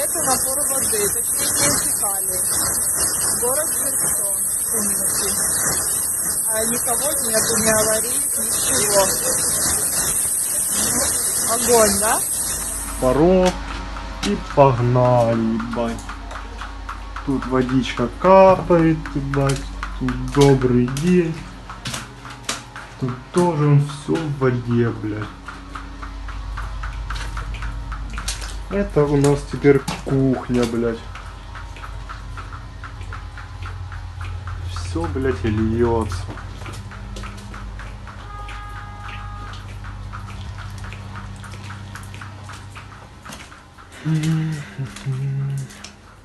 нету напора воды, точнее не утекали. Город Херсон, Шуменский. А никого нету, ни аварийных, ничего. Огонь, да? Порог и погнали, ебать. Тут водичка капает, ебать. Тут добрый день. Тут тоже он все в воде, блядь. Это у нас теперь кухня, блядь. Все, блядь, льется.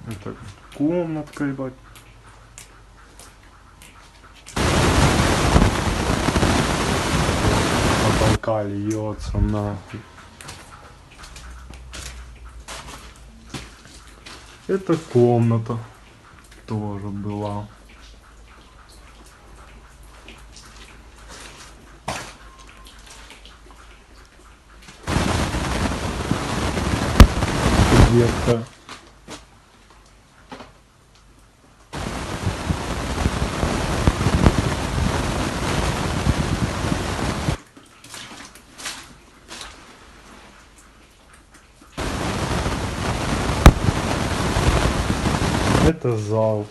Это комнатка, ебать. Потолка льется нахуй. Эта комната тоже была. Детка. Это зал.